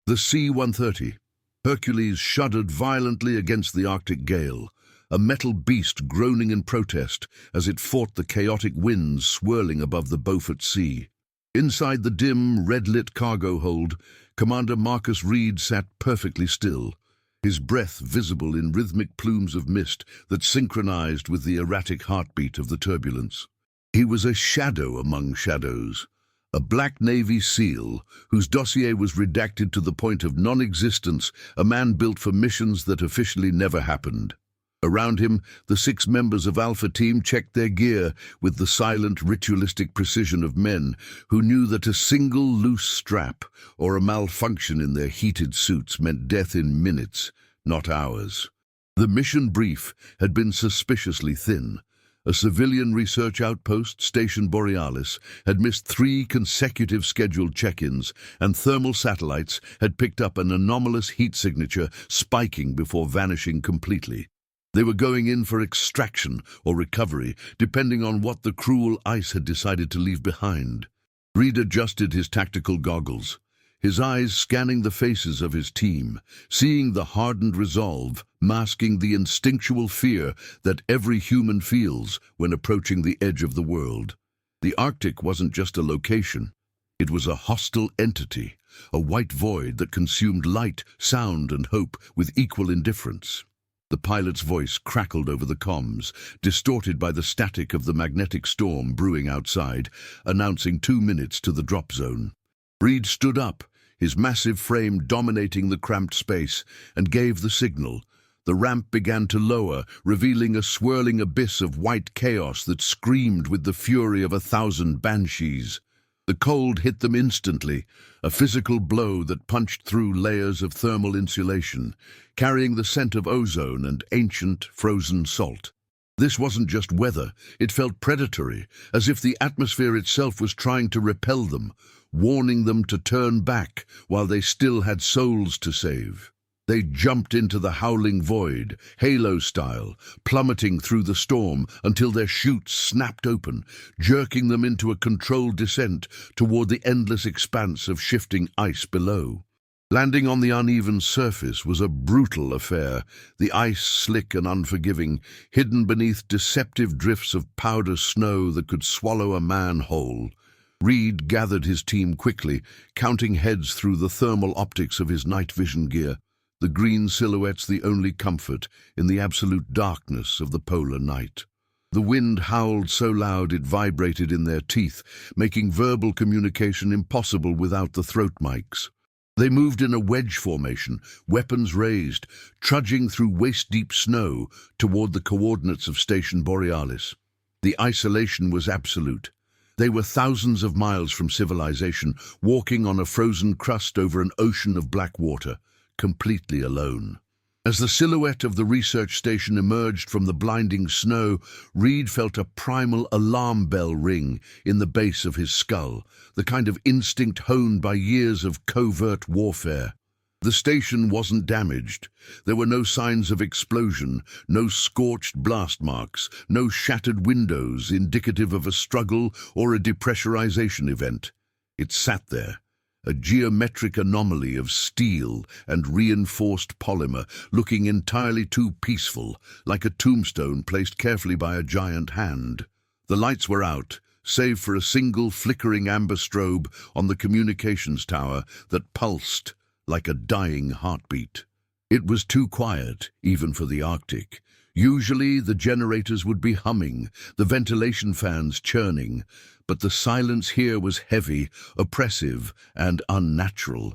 The C-130. Hercules shuddered violently against the Arctic gale, a metal beast groaning in protest as it fought the chaotic winds swirling above the Beaufort Sea. Inside the dim, red-lit cargo hold, Commander Marcus Reed sat perfectly still, his breath visible in rhythmic plumes of mist that synchronized with the erratic heartbeat of the turbulence. He was a shadow among shadows, a Black Navy SEAL whose dossier was redacted to the point of non-existence, a man built for missions that officially never happened. Around him, the 6 members of Alpha Team checked their gear with the silent, ritualistic precision of men who knew that a single loose strap or a malfunction in their heated suits meant death in minutes, not hours. The mission brief had been suspiciously thin. A civilian research outpost, Station Borealis, had missed 3 consecutive scheduled check-ins, and thermal satellites had picked up an anomalous heat signature spiking before vanishing completely. They were going in for extraction or recovery, depending on what the cruel ice had decided to leave behind. Reed adjusted his tactical goggles, his eyes scanning the faces of his team, seeing the hardened resolve, masking the instinctual fear that every human feels when approaching the edge of the world. The Arctic wasn't just a location. It was a hostile entity, a white void that consumed light, sound, and hope with equal indifference. The pilot's voice crackled over the comms, distorted by the static of the magnetic storm brewing outside, announcing 2 minutes to the drop zone. Reed stood up, his massive frame dominating the cramped space, and gave the signal. The ramp began to lower, revealing a swirling abyss of white chaos that screamed with the fury of 1,000 banshees. The cold hit them instantly, a physical blow that punched through layers of thermal insulation, carrying the scent of ozone and ancient frozen salt. This wasn't just weather, it felt predatory, as if the atmosphere itself was trying to repel them, warning them to turn back while they still had souls to save. They jumped into the howling void, Halo-style, plummeting through the storm until their chutes snapped open, jerking them into a controlled descent toward the endless expanse of shifting ice below. Landing on the uneven surface was a brutal affair, the ice slick and unforgiving, hidden beneath deceptive drifts of powder snow that could swallow a man whole. Reed gathered his team quickly, counting heads through the thermal optics of his night vision gear, the green silhouettes the only comfort in the absolute darkness of the polar night. The wind howled so loud it vibrated in their teeth, making verbal communication impossible without the throat mics. They moved in a wedge formation, weapons raised, trudging through waist-deep snow toward the coordinates of Station Borealis. The isolation was absolute. They were thousands of miles from civilization, walking on a frozen crust over an ocean of black water, completely alone. As the silhouette of the research station emerged from the blinding snow, Reed felt a primal alarm bell ring in the base of his skull, the kind of instinct honed by years of covert warfare. The station wasn't damaged. There were no signs of explosion, no scorched blast marks, no shattered windows indicative of a struggle or a depressurization event. It sat there, a geometric anomaly of steel and reinforced polymer, looking entirely too peaceful, like a tombstone placed carefully by a giant hand. The lights were out, save for a single flickering amber strobe on the communications tower that pulsed like a dying heartbeat. It was too quiet, even for the Arctic. Usually the generators would be humming, the ventilation fans churning, but the silence here was heavy, oppressive, and unnatural.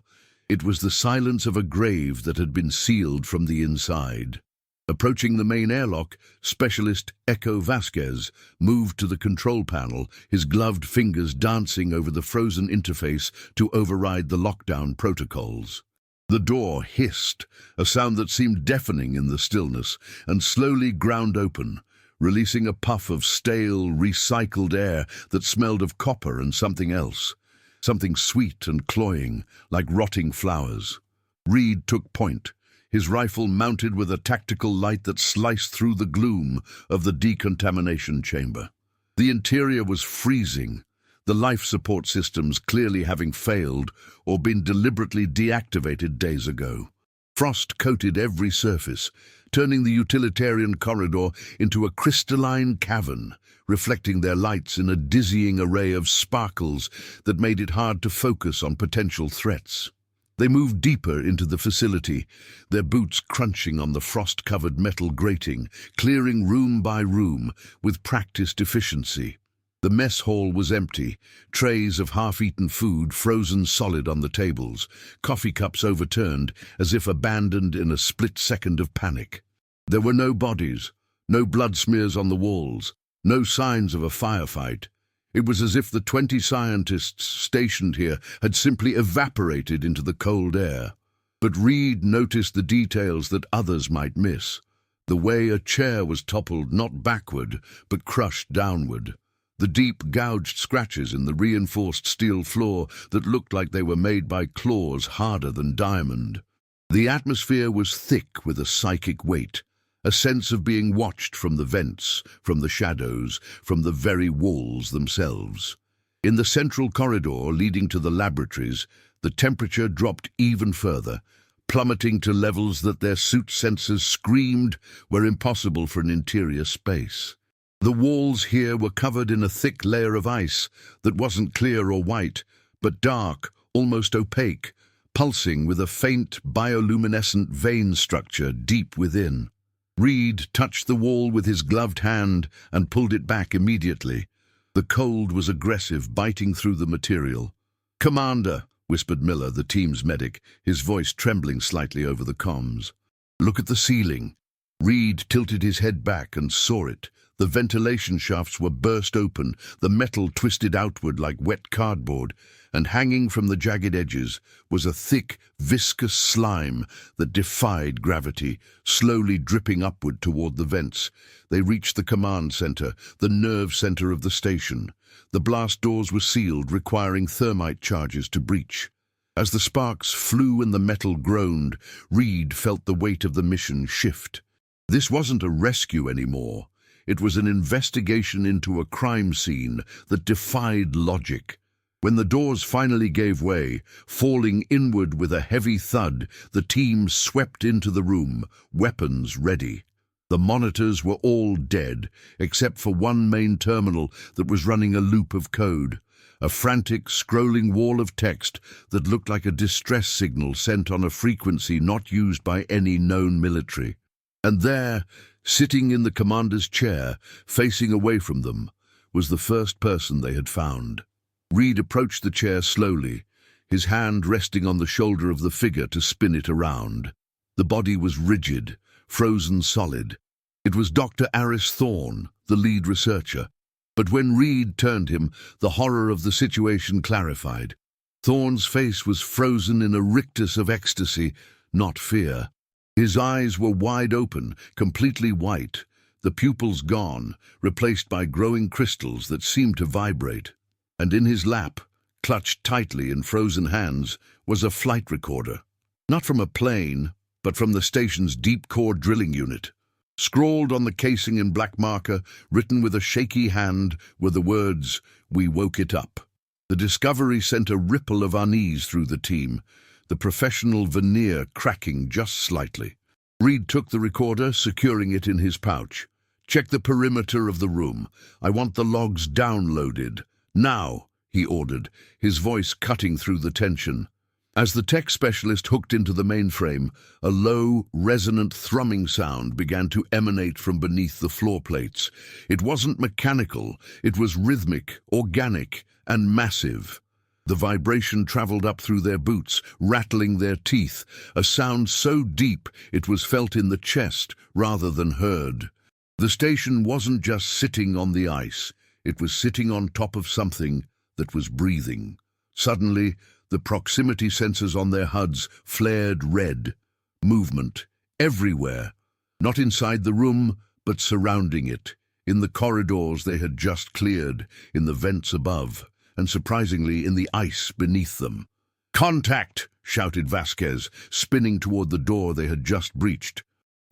It was the silence of a grave that had been sealed from the inside. Approaching the main airlock, Specialist Echo Vasquez moved to the control panel, his gloved fingers dancing over the frozen interface to override the lockdown protocols. The door hissed, a sound that seemed deafening in the stillness, and slowly ground open, releasing a puff of stale, recycled air that smelled of copper and something else, something sweet and cloying, like rotting flowers. Reed took point, his rifle mounted with a tactical light that sliced through the gloom of the decontamination chamber. The interior was freezing, the life support systems clearly having failed or been deliberately deactivated days ago. Frost coated every surface, turning the utilitarian corridor into a crystalline cavern, reflecting their lights in a dizzying array of sparkles that made it hard to focus on potential threats. They moved deeper into the facility, their boots crunching on the frost-covered metal grating, clearing room by room with practiced efficiency. The mess hall was empty, trays of half-eaten food frozen solid on the tables, coffee cups overturned as if abandoned in a split second of panic. There were no bodies, no blood smears on the walls, no signs of a firefight. It was as if the 20 scientists stationed here had simply evaporated into the cold air. But Reed noticed the details that others might miss. The way a chair was toppled not backward, but crushed downward. The deep, gouged scratches in the reinforced steel floor that looked like they were made by claws harder than diamond. The atmosphere was thick with a psychic weight, a sense of being watched from the vents, from the shadows, from the very walls themselves. In the central corridor leading to the laboratories, the temperature dropped even further, plummeting to levels that their suit sensors screamed were impossible for an interior space. The walls here were covered in a thick layer of ice that wasn't clear or white, but dark, almost opaque, pulsing with a faint bioluminescent vein structure deep within. Reed touched the wall with his gloved hand and pulled it back immediately. The cold was aggressive, biting through the material. "Commander," whispered Miller, the team's medic, his voice trembling slightly over the comms. "Look at the ceiling." Reed tilted his head back and saw it. The ventilation shafts were burst open, the metal twisted outward like wet cardboard, and hanging from the jagged edges was a thick, viscous slime that defied gravity, slowly dripping upward toward the vents. They reached the command center, the nerve center of the station. The blast doors were sealed, requiring thermite charges to breach. As the sparks flew and the metal groaned, Reed felt the weight of the mission shift. This wasn't a rescue anymore. It was an investigation into a crime scene that defied logic. When the doors finally gave way, falling inward with a heavy thud, the team swept into the room, weapons ready. The monitors were all dead, except for one main terminal that was running a loop of code, a frantic, scrolling wall of text that looked like a distress signal sent on a frequency not used by any known military. And there, sitting in the commander's chair, facing away from them, was the first person they had found. Reed approached the chair slowly, his hand resting on the shoulder of the figure to spin it around. The body was rigid, frozen solid. It was Dr. Aris Thorne, the lead researcher. But when Reed turned him, the horror of the situation clarified. Thorne's face was frozen in a rictus of ecstasy, not fear. His eyes were wide open, completely white, the pupils gone, replaced by growing crystals that seemed to vibrate. And in his lap, clutched tightly in frozen hands, was a flight recorder. Not from a plane, but from the station's deep-core drilling unit. Scrawled on the casing in black marker, written with a shaky hand, were the words, "We woke it up." The discovery sent a ripple of unease through the team, the professional veneer cracking just slightly. Reed took the recorder, securing it in his pouch. "Check the perimeter of the room. I want the logs downloaded. Now," he ordered, his voice cutting through the tension. As the tech specialist hooked into the mainframe, a low, resonant thrumming sound began to emanate from beneath the floor plates. It wasn't mechanical, it was rhythmic, organic, and massive. The vibration traveled up through their boots, rattling their teeth, a sound so deep it was felt in the chest rather than heard. The station wasn't just sitting on the ice, it was sitting on top of something that was breathing. Suddenly, the proximity sensors on their HUDs flared red. Movement, everywhere. Not inside the room, but surrounding it. In the corridors they had just cleared, in the vents above, and surprisingly in the ice beneath them. "Contact!" shouted Vasquez, spinning toward the door they had just breached.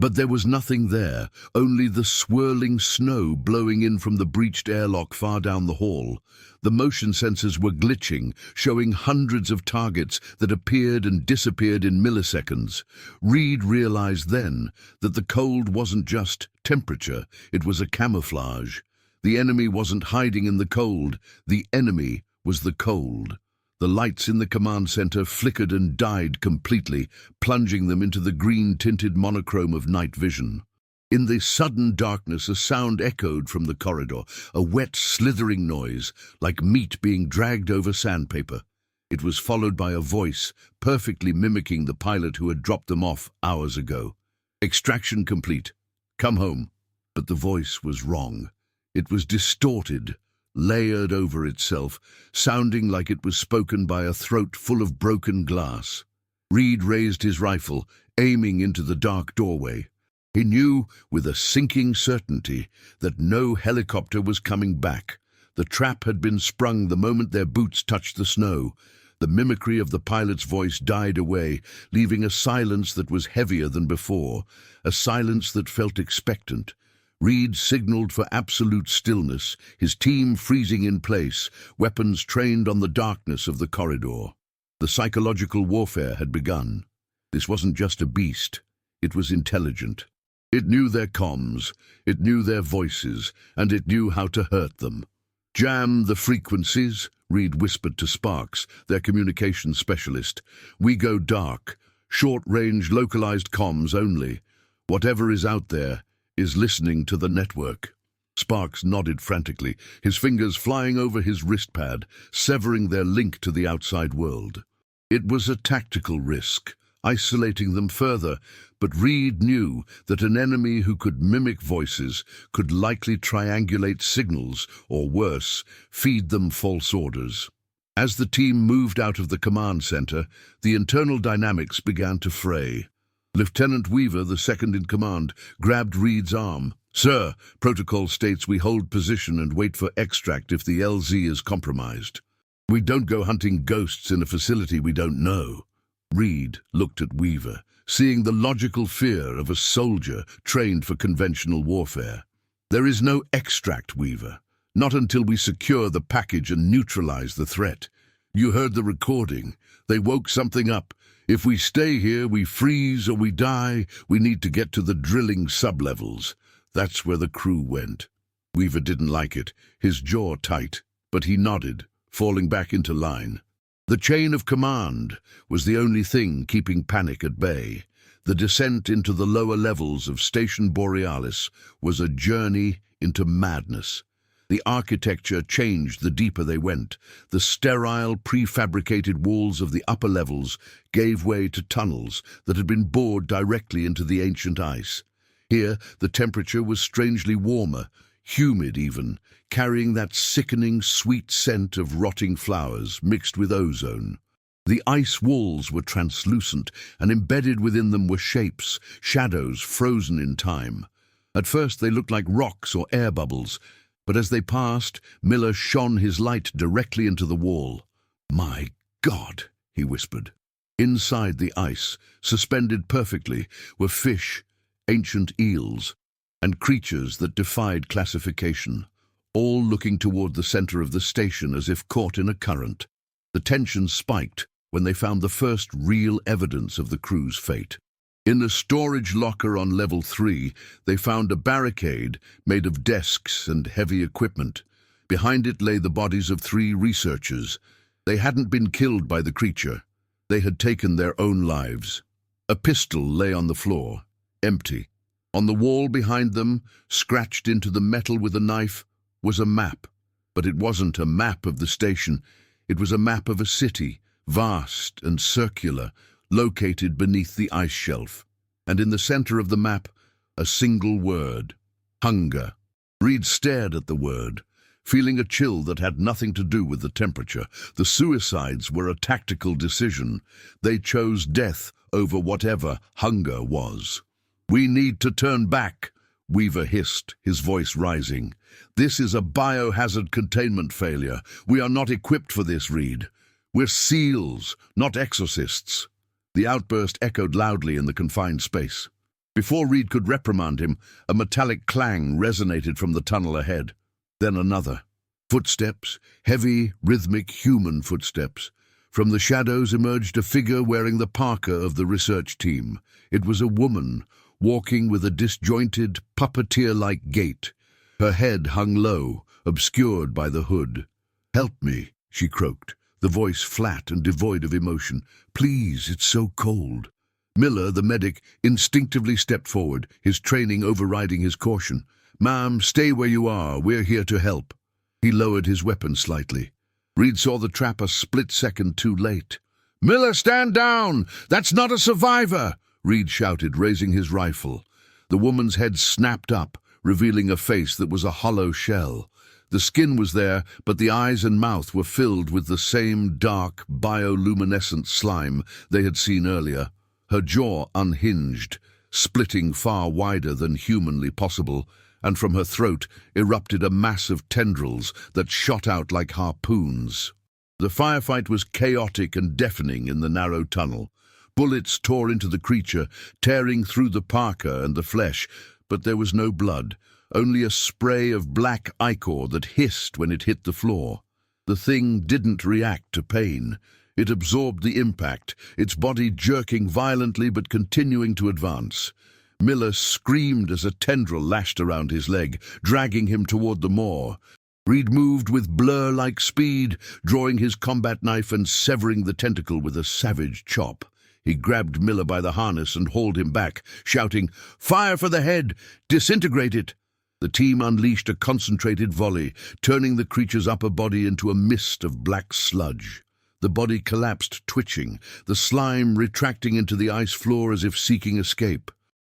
But there was nothing there, only the swirling snow blowing in from the breached airlock far down the hall. The motion sensors were glitching, showing hundreds of targets that appeared and disappeared in milliseconds. Reed realized then that the cold wasn't just temperature, it was a camouflage. The enemy wasn't hiding in the cold, the enemy was the cold. The lights in the command center flickered and died completely, plunging them into the green-tinted monochrome of night vision. In the sudden darkness, a sound echoed from the corridor, a wet, slithering noise, like meat being dragged over sandpaper. It was followed by a voice, perfectly mimicking the pilot who had dropped them off hours ago. "Extraction complete. Come home." But the voice was wrong. It was distorted, layered over itself, sounding like it was spoken by a throat full of broken glass. Reed raised his rifle, aiming into the dark doorway. He knew with a sinking certainty that no helicopter was coming back. The trap had been sprung the moment their boots touched the snow. The mimicry of the pilot's voice died away, leaving a silence that was heavier than before, a silence that felt expectant. Reed signaled for absolute stillness, his team freezing in place, weapons trained on the darkness of the corridor. The psychological warfare had begun. This wasn't just a beast, it was intelligent. It knew their comms, it knew their voices, and it knew how to hurt them. "Jam the frequencies," Reed whispered to Sparks, their communications specialist. "We go dark, short-range localized comms only. Whatever is out there is listening to the network." Sparks nodded frantically, his fingers flying over his wrist pad, severing their link to the outside world. It was a tactical risk, isolating them further, but Reed knew that an enemy who could mimic voices could likely triangulate signals, or worse, feed them false orders. As the team moved out of the command center, the internal dynamics began to fray. Lieutenant Weaver, the second in command, grabbed Reed's arm. "Sir, protocol states we hold position and wait for extract if the LZ is compromised. We don't go hunting ghosts in a facility we don't know." Reed looked at Weaver, seeing the logical fear of a soldier trained for conventional warfare. "There is no extract, Weaver. Not until we secure the package and neutralize the threat. You heard the recording. They woke something up. If we stay here, we freeze or we die. We need to get to the drilling sublevels. That's where the crew went." Weaver didn't like it, his jaw tight, but he nodded, falling back into line. The chain of command was the only thing keeping panic at bay. The descent into the lower levels of Station Borealis was a journey into madness. The architecture changed the deeper they went. The sterile, prefabricated walls of the upper levels gave way to tunnels that had been bored directly into the ancient ice. Here, the temperature was strangely warmer, humid even, carrying that sickening, sweet scent of rotting flowers mixed with ozone. The ice walls were translucent, and embedded within them were shapes, shadows frozen in time. At first they looked like rocks or air bubbles, but as they passed, Miller shone his light directly into the wall. "My God," he whispered. Inside the ice, suspended perfectly, were fish, ancient eels, and creatures that defied classification, all looking toward the center of the station as if caught in a current. The tension spiked when they found the first real evidence of the crew's fate. In a storage locker on level 3, they found a barricade made of desks and heavy equipment. Behind it lay the bodies of 3 researchers. They hadn't been killed by the creature. They had taken their own lives. A pistol lay on the floor, empty. On the wall behind them, scratched into the metal with a knife, was a map. But it wasn't a map of the station. It was a map of a city, vast and circular, located beneath the ice shelf. And in the center of the map, a single word: hunger. Reed stared at the word, feeling a chill that had nothing to do with the temperature. The suicides were a tactical decision. They chose death over whatever hunger was. "We need to turn back," Weaver hissed, his voice rising. "This is a biohazard containment failure. We are not equipped for this, Reed. We're SEALs, not exorcists." The outburst echoed loudly in the confined space. Before Reed could reprimand him, a metallic clang resonated from the tunnel ahead. Then another. Footsteps, heavy, rhythmic human footsteps. From the shadows emerged a figure wearing the parka of the research team. It was a woman, walking with a disjointed, puppeteer-like gait. Her head hung low, obscured by the hood. "Help me," she croaked, the voice flat and devoid of emotion. "Please, it's so cold." Miller, the medic, instinctively stepped forward, his training overriding his caution. "Ma'am, stay where you are. We're here to help." He lowered his weapon slightly. Reed saw the trap a split second too late. "Miller, stand down! That's not a survivor!" Reed shouted, raising his rifle. The woman's head snapped up, revealing a face that was a hollow shell. The skin was there, but the eyes and mouth were filled with the same dark, bioluminescent slime they had seen earlier. Her jaw unhinged, splitting far wider than humanly possible, and from her throat erupted a mass of tendrils that shot out like harpoons. The firefight was chaotic and deafening in the narrow tunnel. Bullets tore into the creature, tearing through the parka and the flesh, but there was no blood, only a spray of black ichor that hissed when it hit the floor. The thing didn't react to pain. It absorbed the impact, its body jerking violently but continuing to advance. Miller screamed as a tendril lashed around his leg, dragging him toward the moor. Reed moved with blur-like speed, drawing his combat knife and severing the tentacle with a savage chop. He grabbed Miller by the harness and hauled him back, shouting, "Fire for the head! Disintegrate it!" The team unleashed a concentrated volley, turning the creature's upper body into a mist of black sludge. The body collapsed, twitching, the slime retracting into the ice floor as if seeking escape.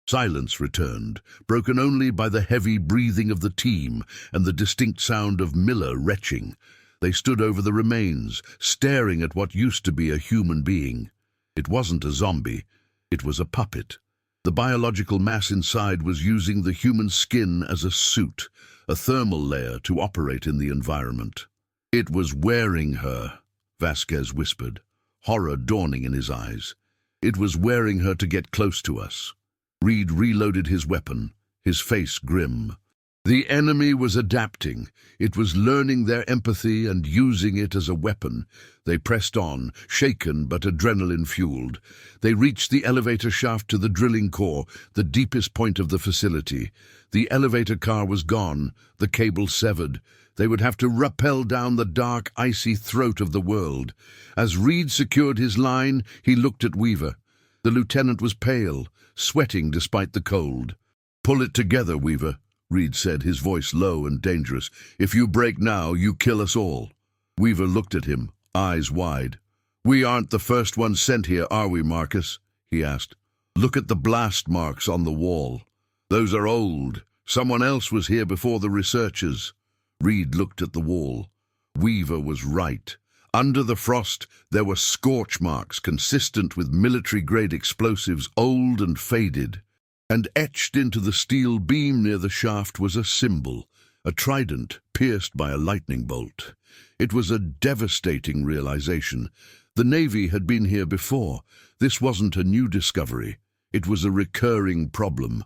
Silence returned, broken only by the heavy breathing of the team and the distinct sound of Miller retching. They stood over the remains, staring at what used to be a human being. It wasn't a zombie, it was a puppet. The biological mass inside was using the human skin as a suit, a thermal layer to operate in the environment. "It was wearing her," Vasquez whispered, horror dawning in his eyes. "It was wearing her to get close to us." Reed reloaded his weapon, his face grim. The enemy was adapting. It was learning their empathy and using it as a weapon. They pressed on, shaken but adrenaline-fueled. They reached the elevator shaft to the drilling core, the deepest point of the facility. The elevator car was gone, the cable severed. They would have to rappel down the dark, icy throat of the world. As Reed secured his line, he looked at Weaver. The lieutenant was pale, sweating despite the cold. "Pull it together, Weaver," Reed said, his voice low and dangerous. "If you break now, you kill us all." Weaver looked at him, eyes wide. "We aren't the first ones sent here, are we, Marcus?" he asked. "Look at the blast marks on the wall. Those are old. Someone else was here before the researchers." Reed looked at the wall. Weaver was right. Under the frost, there were scorch marks consistent with military-grade explosives, old and faded. And etched into the steel beam near the shaft was a symbol, a trident pierced by a lightning bolt. It was a devastating realization. The Navy had been here before. This wasn't a new discovery. It was a recurring problem.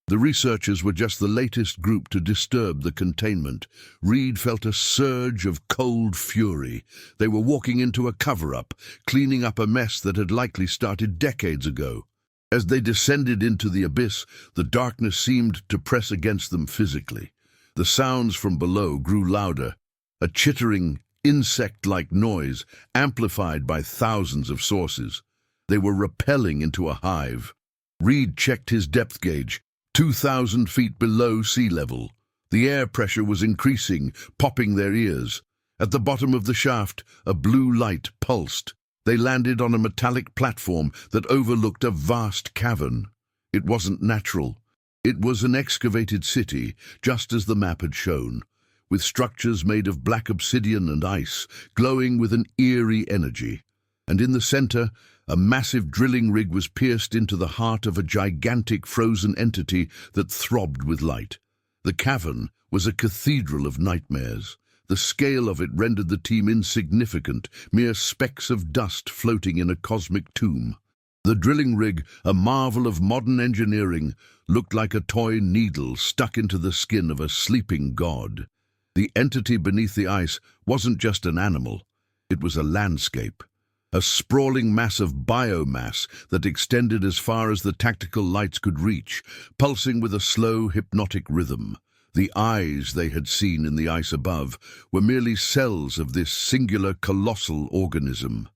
The researchers were just the latest group to disturb the containment. Reed felt a surge of cold fury. They were walking into a cover-up, cleaning up a mess that had likely started decades ago. As they descended into the abyss, the darkness seemed to press against them physically. The sounds from below grew louder, a chittering, insect-like noise amplified by thousands of sources. They were rappelling into a hive. Reed checked his depth gauge, 2,000 feet below sea level. The air pressure was increasing, popping their ears. At the bottom of the shaft, a blue light pulsed. They landed on a metallic platform that overlooked a vast cavern. It wasn't natural. It was an excavated city, just as the map had shown, with structures made of black obsidian and ice, glowing with an eerie energy. And in the center, a massive drilling rig was pierced into the heart of a gigantic frozen entity that throbbed with light. The cavern was a cathedral of nightmares. The scale of it rendered the team insignificant, mere specks of dust floating in a cosmic tomb. The drilling rig, a marvel of modern engineering, looked like a toy needle stuck into the skin of a sleeping god. The entity beneath the ice wasn't just an animal, it was a landscape. A sprawling mass of biomass that extended as far as the tactical lights could reach, pulsing with a slow, hypnotic rhythm. The eyes they had seen in the ice above were merely cells of this singular, colossal organism.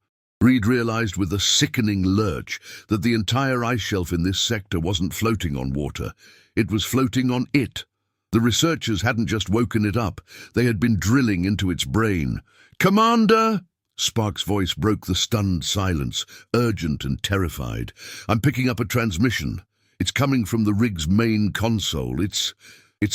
Reed realized with a sickening lurch that the entire ice shelf in this sector wasn't floating on water. It was floating on it. The researchers hadn't just woken it up, they had been drilling into its brain. "Commander!" Sparks' voice broke the stunned silence, urgent and terrified. "I'm picking up a transmission. It's coming from the rig's main console. It's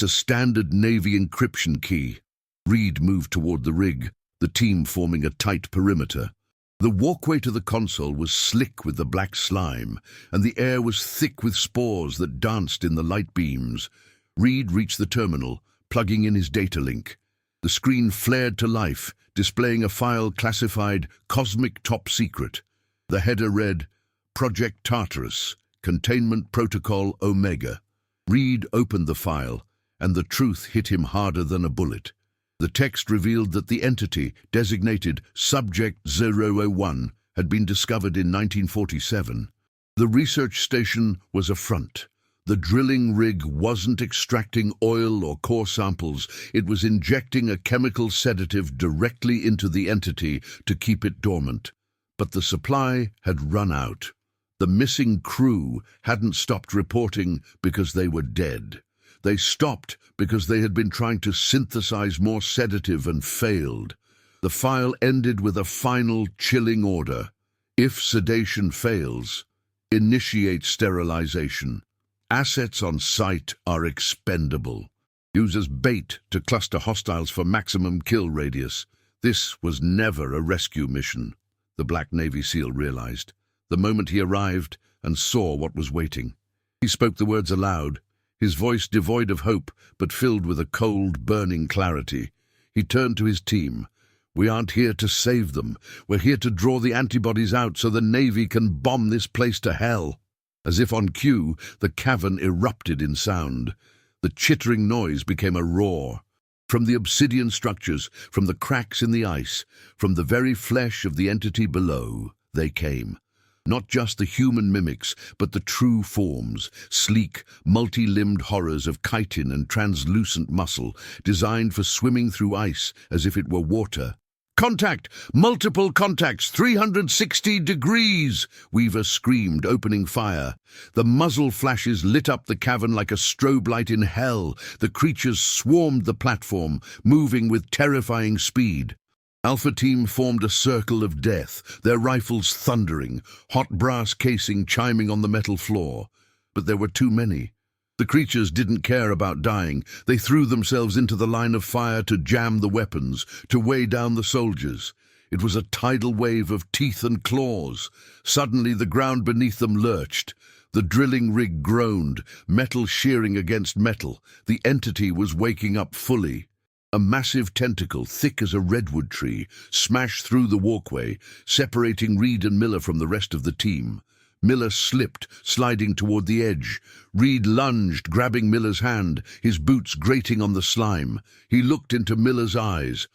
a standard Navy encryption key." Reed moved toward the rig, the team forming a tight perimeter. The walkway to the console was slick with the black slime, and the air was thick with spores that danced in the light beams. Reed reached the terminal, plugging in his data link. The screen flared to life, displaying a file classified Cosmic Top Secret. The header read, Project Tartarus, Containment Protocol Omega. Reed opened the file, and the truth hit him harder than a bullet. The text revealed that the entity, designated Subject 001, had been discovered in 1947. The research station was a front. The drilling rig wasn't extracting oil or core samples, it was injecting a chemical sedative directly into the entity to keep it dormant. But the supply had run out. The missing crew hadn't stopped reporting because they were dead. They stopped because they had been trying to synthesize more sedative and failed. The file ended with a final chilling order. If sedation fails, initiate sterilization. Assets on site are expendable. Use as bait to cluster hostiles for maximum kill radius. This was never a rescue mission, the Black Navy SEAL realized, the moment he arrived and saw what was waiting. He spoke the words aloud, his voice devoid of hope but filled with a cold, burning clarity. He turned to his team. "We aren't here to save them. We're here to draw the antibodies out so the Navy can bomb this place to hell." As if on cue, the cavern erupted in sound. The chittering noise became a roar. From the obsidian structures, from the cracks in the ice, from the very flesh of the entity below, they came. Not just the human mimics, but the true forms, sleek, multi-limbed horrors of chitin and translucent muscle, designed for swimming through ice as if it were water. "Contact! Multiple contacts! 360 degrees!" Weaver screamed, opening fire. The muzzle flashes lit up the cavern like a strobe light in hell. The creatures swarmed the platform, moving with terrifying speed. Alpha Team formed a circle of death, their rifles thundering, hot brass casing chiming on the metal floor. But there were too many. The creatures didn't care about dying. They threw themselves into the line of fire to jam the weapons, to weigh down the soldiers. It was a tidal wave of teeth and claws. Suddenly the ground beneath them lurched. The drilling rig groaned, metal shearing against metal. The entity was waking up fully. A massive tentacle, thick as a redwood tree, smashed through the walkway, separating Reed and Miller from the rest of the team. Miller slipped, sliding toward the edge. Reed lunged, grabbing Miller's hand, his boots grating on the slime. He looked into Miller's eyes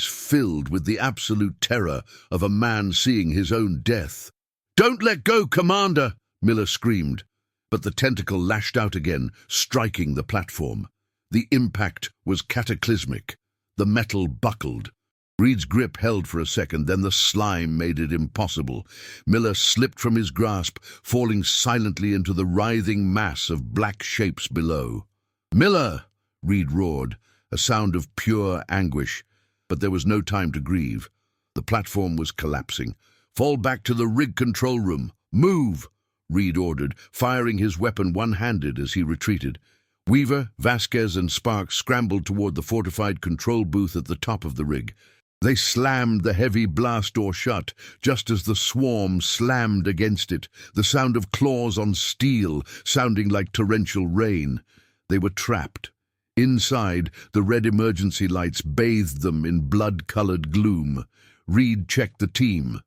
filled with the absolute terror of a man seeing his own death. "Don't let go, Commander!" Miller screamed. But the tentacle lashed out again, striking the platform. The impact was cataclysmic. The metal buckled. Reed's grip held for a second, then the slime made it impossible. Miller slipped from his grasp, falling silently into the writhing mass of black shapes below. "Miller!" Reed roared, a sound of pure anguish. But there was no time to grieve. The platform was collapsing. "Fall back to the rig control room. Move!" Reed ordered, firing his weapon one-handed as he retreated. Weaver, Vasquez, and Sparks scrambled toward the fortified control booth at the top of the rig. They slammed the heavy blast door shut, just as the swarm slammed against it, the sound of claws on steel sounding like torrential rain. They were trapped. Inside, the red emergency lights bathed them in blood-colored gloom. Reed checked the team.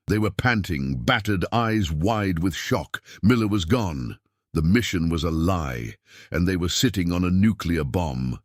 They were panting, battered, eyes wide with shock. Miller was gone. The mission was a lie, and they were sitting on a nuclear bomb.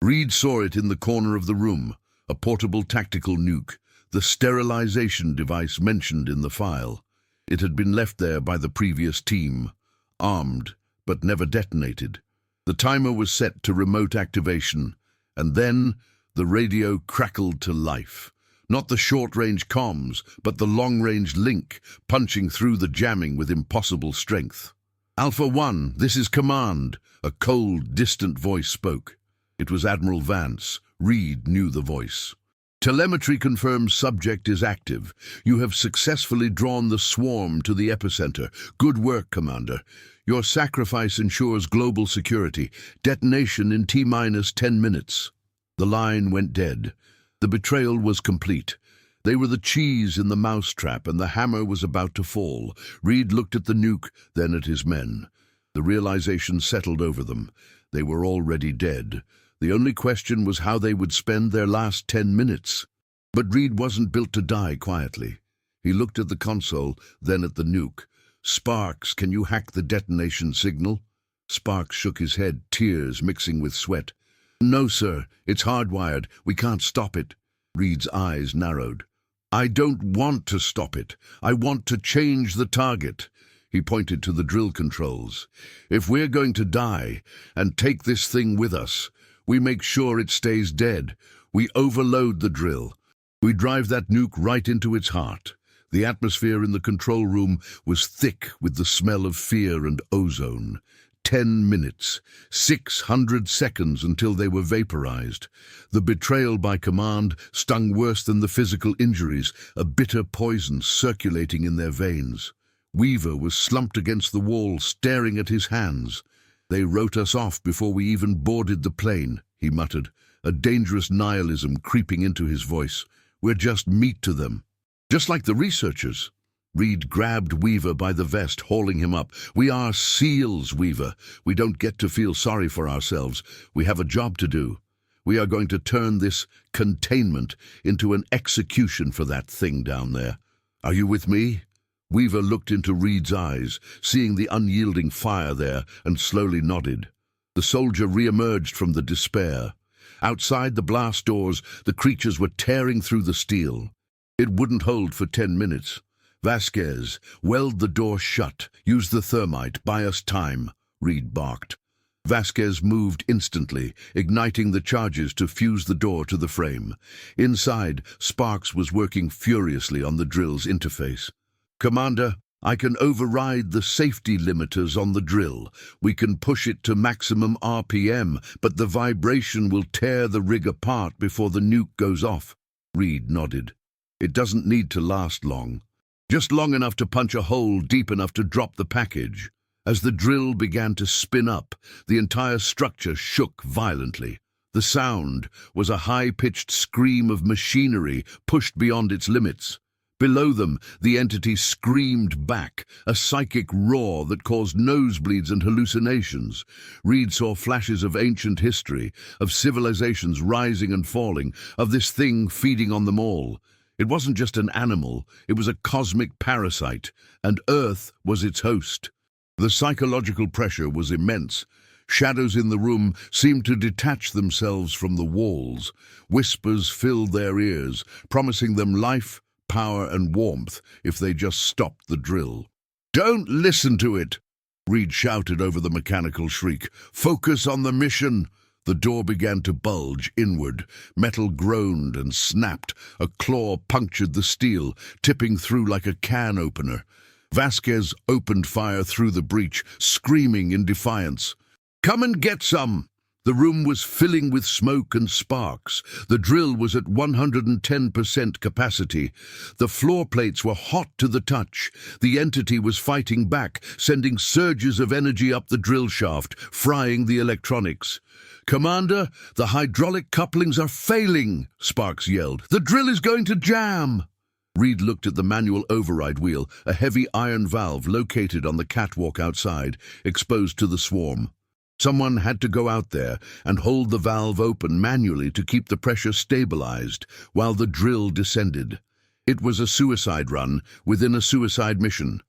Reed saw it in the corner of the room, a portable tactical nuke, the sterilization device mentioned in the file. It had been left there by the previous team, armed, but never detonated. The timer was set to remote activation, and then the radio crackled to life. Not the short-range comms, but the long-range link, punching through the jamming with impossible strength. "Alpha 1, this is command," a cold, distant voice spoke. It was Admiral Vance. Reed knew the voice. "Telemetry confirms subject is active. You have successfully drawn the swarm to the epicenter. Good work, Commander. Your sacrifice ensures global security. Detonation in T-10 minutes." The line went dead. The betrayal was complete. They were the cheese in the mousetrap, and the hammer was about to fall. Reed looked at the nuke, then at his men. The realization settled over them. They were already dead. The only question was how they would spend their last 10 minutes. But Reed wasn't built to die quietly. He looked at the console, then at the nuke. "Sparks, can you hack the detonation signal?" Sparks shook his head, tears mixing with sweat. "No, sir. It's hardwired. We can't stop it." Reed's eyes narrowed. "I don't want to stop it. I want to change the target." He pointed to the drill controls. "If we're going to die and take this thing with us, we make sure it stays dead. We overload the drill. We drive that nuke right into its heart." The atmosphere in the control room was thick with the smell of fear and ozone. 10 minutes, 600 seconds until they were vaporized. The betrayal by command stung worse than the physical injuries, a bitter poison circulating in their veins. Weaver was slumped against the wall, staring at his hands. "They wrote us off before we even boarded the plane," he muttered, a dangerous nihilism creeping into his voice. "We're just meat to them." "Just like the researchers." Reed grabbed Weaver by the vest, hauling him up. "We are SEALs, Weaver. We don't get to feel sorry for ourselves. We have a job to do. We are going to turn this containment into an execution for that thing down there. Are you with me?" Weaver looked into Reed's eyes, seeing the unyielding fire there, and slowly nodded. The soldier re-emerged from the despair. Outside the blast doors, the creatures were tearing through the steel. It wouldn't hold for 10 minutes. "Vasquez, weld the door shut. Use the thermite. Buy us time," Reed barked. Vasquez moved instantly, igniting the charges to fuse the door to the frame. Inside, Sparks was working furiously on the drill's interface. "Commander, I can override the safety limiters on the drill. We can push it to maximum RPM, but the vibration will tear the rig apart before the nuke goes off." Reed nodded. "It doesn't need to last long. Just long enough to punch a hole deep enough to drop the package." As the drill began to spin up, the entire structure shook violently. The sound was a high-pitched scream of machinery pushed beyond its limits. Below them, the entity screamed back, a psychic roar that caused nosebleeds and hallucinations. Reed saw flashes of ancient history, of civilizations rising and falling, of this thing feeding on them all. It wasn't just an animal, it was a cosmic parasite, and Earth was its host. The psychological pressure was immense. Shadows in the room seemed to detach themselves from the walls. Whispers filled their ears, promising them life, power, and warmth if they just stopped the drill. "Don't listen to it!" Reed shouted over the mechanical shriek. "Focus on the mission!" The door began to bulge inward. Metal groaned and snapped. A claw punctured the steel, tipping through like a can opener. Vasquez opened fire through the breach, screaming in defiance. "Come and get some!" The room was filling with smoke and sparks. The drill was at 110% capacity. The floor plates were hot to the touch. The entity was fighting back, sending surges of energy up the drill shaft, frying the electronics. "Commander, the hydraulic couplings are failing," Sparks yelled. "The drill is going to jam." Reed looked at the manual override wheel, a heavy iron valve located on the catwalk outside, exposed to the swarm. Someone had to go out there and hold the valve open manually to keep the pressure stabilized while the drill descended. It was a suicide run within a suicide mission.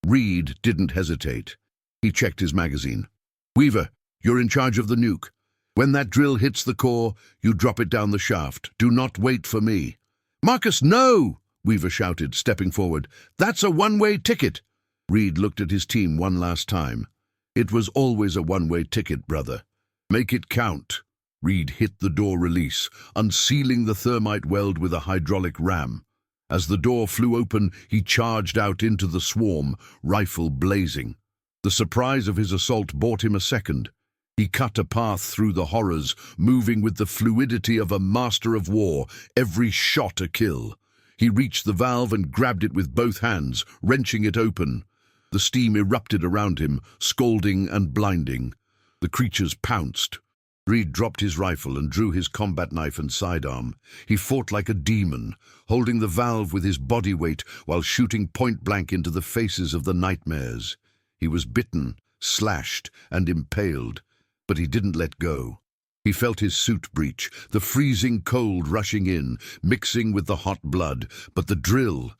Reed didn't hesitate. He checked his magazine. "Weaver, you're in charge of the nuke. When that drill hits the core, you drop it down the shaft. Do not wait for me." "Marcus, no!" Weaver shouted, stepping forward. "That's a one-way ticket." Reed looked at his team one last time. "It was always a one-way ticket, brother. Make it count." Reed hit the door release, unsealing the thermite weld with a hydraulic ram. As the door flew open, he charged out into the swarm, rifle blazing. The surprise of his assault bought him a second. He cut a path through the horrors, moving with the fluidity of a master of war, every shot a kill. He reached the valve and grabbed it with both hands, wrenching it open. The steam erupted around him, scalding and blinding. The creatures pounced. Reed dropped his rifle and drew his combat knife and sidearm. He fought like a demon, holding the valve with his body weight while shooting point-blank into the faces of the nightmares. He was bitten, slashed, and impaled, but he didn't let go. He felt his suit breach, the freezing cold rushing in, mixing with the hot blood, but the drill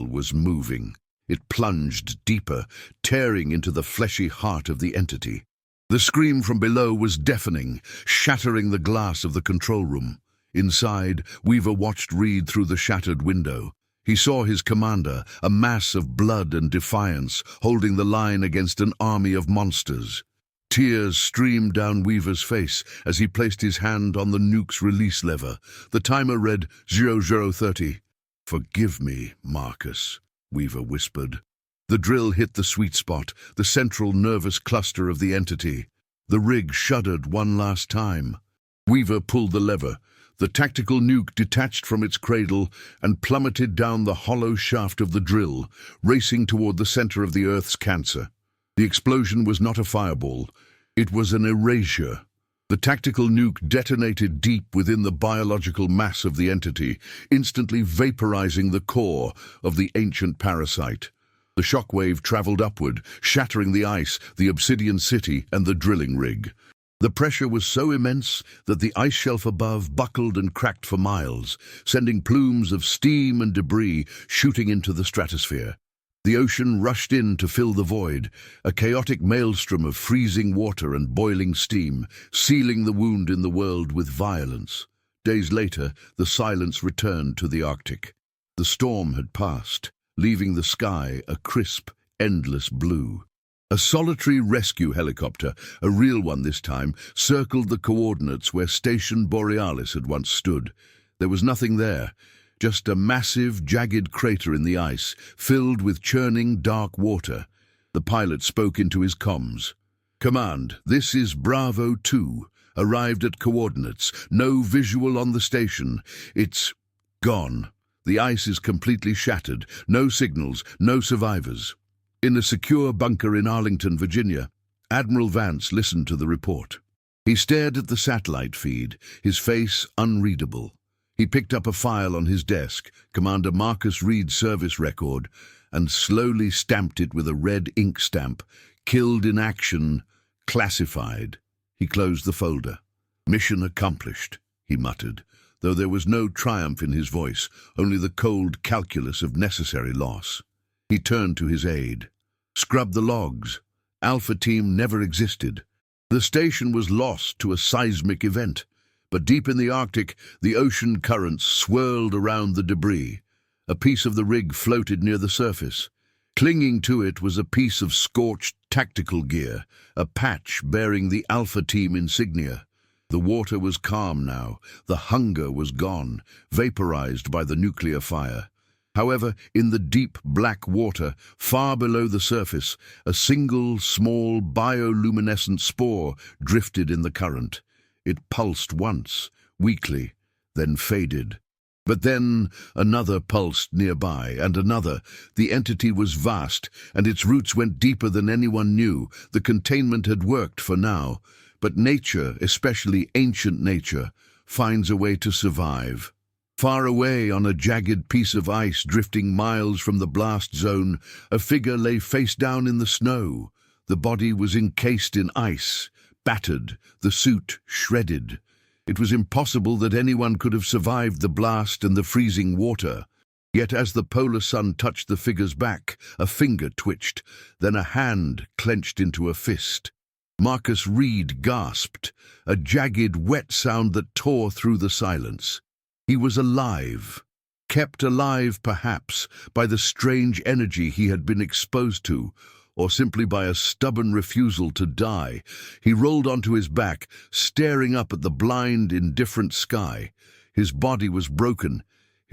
was moving. It plunged deeper, tearing into the fleshy heart of the entity. The scream from below was deafening, shattering the glass of the control room. Inside, Weaver watched Reed through the shattered window. He saw his commander, a mass of blood and defiance, holding the line against an army of monsters. Tears streamed down Weaver's face as he placed his hand on the nuke's release lever. The timer read 0030. "Forgive me, Marcus," Weaver whispered. The drill hit the sweet spot, the central nervous cluster of the entity. The rig shuddered one last time. Weaver pulled the lever. The tactical nuke detached from its cradle and plummeted down the hollow shaft of the drill, racing toward the center of the Earth's cancer. The explosion was not a fireball. It was an erasure. The tactical nuke detonated deep within the biological mass of the entity, instantly vaporizing the core of the ancient parasite. The shockwave traveled upward, shattering the ice, the obsidian city, and the drilling rig. The pressure was so immense that the ice shelf above buckled and cracked for miles, sending plumes of steam and debris shooting into the stratosphere. The ocean rushed in to fill the void, a chaotic maelstrom of freezing water and boiling steam, sealing the wound in the world with violence. Days later, the silence returned to the Arctic. The storm had passed, leaving the sky a crisp, endless blue. A solitary rescue helicopter, a real one this time, circled the coordinates where Station Borealis had once stood. There was nothing there. Just a massive, jagged crater in the ice, filled with churning, dark water. The pilot spoke into his comms. "Command, this is Bravo 2. Arrived at coordinates. No visual on the station. It's gone. The ice is completely shattered. No signals, no survivors." In a secure bunker in Arlington, Virginia, Admiral Vance listened to the report. He stared at the satellite feed, his face unreadable. He picked up a file on his desk, Commander Marcus Reed's service record, and slowly stamped it with a red ink stamp. "Killed in action, classified." He closed the folder. "Mission accomplished," he muttered, though there was no triumph in his voice, only the cold calculus of necessary loss. He turned to his aide. "Scrub the logs. Alpha Team never existed. The station was lost to a seismic event. But deep in the Arctic, the ocean currents swirled around the debris. A piece of the rig floated near the surface. Clinging to it was a piece of scorched tactical gear, a patch bearing the Alpha Team insignia. The water was calm now. The hunger was gone, vaporized by the nuclear fire. However, in the deep black water, far below the surface, a single small bioluminescent spore drifted in the current. It pulsed once, weakly, then faded. But then another pulsed nearby, and another. The entity was vast, and its roots went deeper than anyone knew. The containment had worked for now. But nature, especially ancient nature, finds a way to survive. Far away on a jagged piece of ice drifting miles from the blast zone, a figure lay face down in the snow. The body was encased in ice, battered, the suit shredded. It was impossible that anyone could have survived the blast and the freezing water. Yet as the polar sun touched the figure's back, a finger twitched, then a hand clenched into a fist. Marcus Reed gasped, a jagged, wet sound that tore through the silence. He was alive. Kept alive, perhaps, by the strange energy he had been exposed to, or simply by a stubborn refusal to die. He rolled onto his back, staring up at the blind, indifferent sky. His body was broken,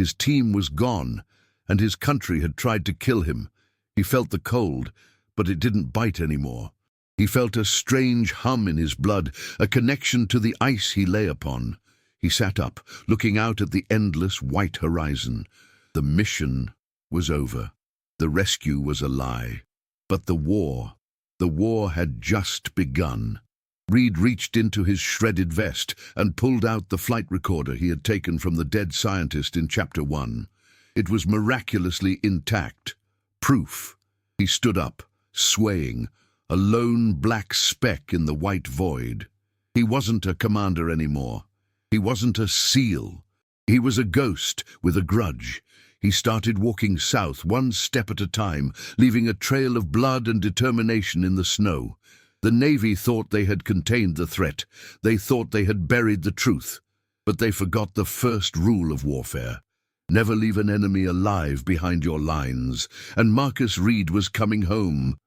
his team was gone, and his country had tried to kill him. He felt the cold, but it didn't bite anymore. He felt a strange hum in his blood, a connection to the ice he lay upon. He sat up, looking out at the endless white horizon. The mission was over. The rescue was a lie. But the war had just begun. Reed reached into his shredded vest and pulled out the flight recorder he had taken from the dead scientist in Chapter 1. It was miraculously intact. Proof. He stood up, swaying, a lone black speck in the white void. He wasn't a commander anymore. He wasn't a SEAL. He was a ghost with a grudge. He started walking south, one step at a time, leaving a trail of blood and determination in the snow. The Navy thought they had contained the threat. They thought they had buried the truth. But they forgot the first rule of warfare. Never leave an enemy alive behind your lines. And Marcus Reed was coming home.